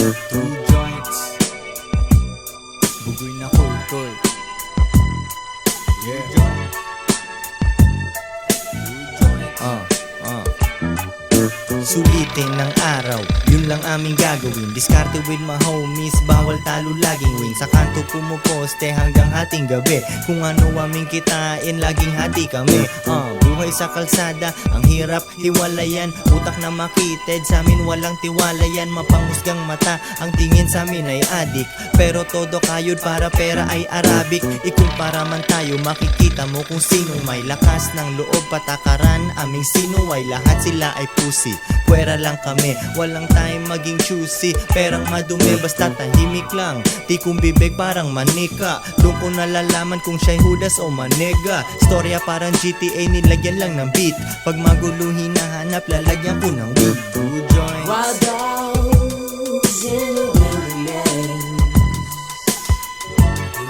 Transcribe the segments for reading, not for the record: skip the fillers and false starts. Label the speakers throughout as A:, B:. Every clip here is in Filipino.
A: Two joints, bugoy na kultoy. Yeah.
B: Sulitin ng araw, yun lang aming gagawin. Diskarte with my homies, bawal talo laging wing. Sa kanto pumuposte hanggang hating gabi. Kung ano aming kitain, laging hati kami. Buhay sa kalsada, ang hirap hiwalayan. Utak na makitid, sa amin walang tiwala yan. Mapanghusgang mata, ang tingin sa amin ay adik. Pero todo kayod para pera ay Arabic. Ikumpara man tayo, makikita mo kung sinong may lakas ng loob. Patakaran, aming sinuway, lahat sila ay pusi. Pwera lang kami, walang time maging choosy. Perang madumi, basta tahimik lang. Tikong bibig parang manika. Doon ko nalalaman kung siya'y Judas o Manega. Storya parang GTA, nilagyan lang ng beat. Pag magulo hinahanap, lalagyan ko ng weed. Two joints.
C: Wild dogs in the wilderness,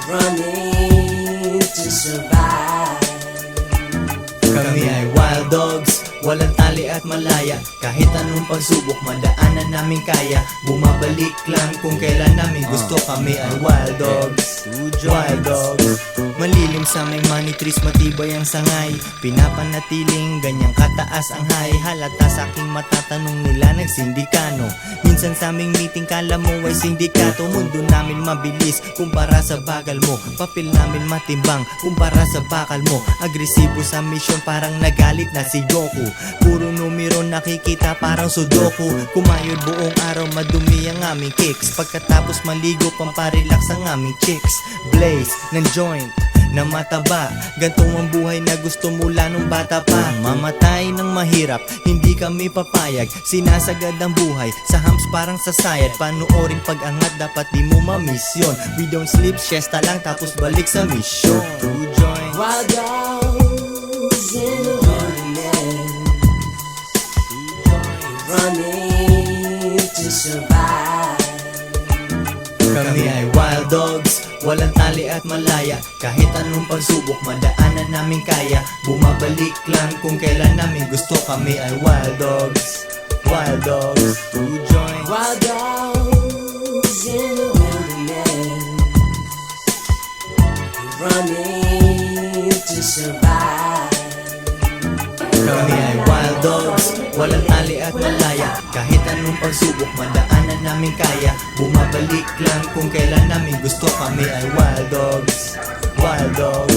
C: running to survive.
B: Kami ay wild dogs, walang tali at malaya. Kahit anong pagsubok, madaanan namin kaya. Bumabalik lang kung kailan namin gusto. Kami ay wild dogs, wild dogs. Malilim sa may money trees, matibay ang sangay. Pinapanatiling ganyang kataas ang high. Halata sa aking matatanong nila nagsindikano. Minsan sa aming meeting kala mo ay sindikato. Mundo namin mabilis kumpara sa bagal mo. Papel namin matimbang kumpara sa bakal mo. Agresibo sa mission parang nagalit na si Goku. Puro numero nakikita parang sudoku. Kumayod buong araw madumi ang aming kicks. Pagkatapos maligo pamparelax ang aming chicks. Blaze ng joint na mataba, gantong ang buhay na gusto mula nung bata pa. Mamatay ng mahirap, hindi kami papayag. Sinasagad ang buhay, sa hams parang sasayad. Panoorin pag-angat, dapat di mo mamisyon. We don't sleep, siesta lang tapos balik sa mission. Two joints.
C: Wild dogs in the wilderness, running to survive.
B: Kami ay wild dogs, walang tali at malaya. Kahit anong pagsubok, madaanan namin kaya. Bumabalik lang kung kailan namin gusto. Kami ay wild dogs, wild dogs. Two joints.
C: Wild dogs in the wilderness, running to survive.
B: Kami ay wild dogs, walang tali at malaya. Kahit anong pagsubok, madaanan namin kaya. Bumabalik lang kung kailan namin gusto. Kami ay wild dogs, wild dogs.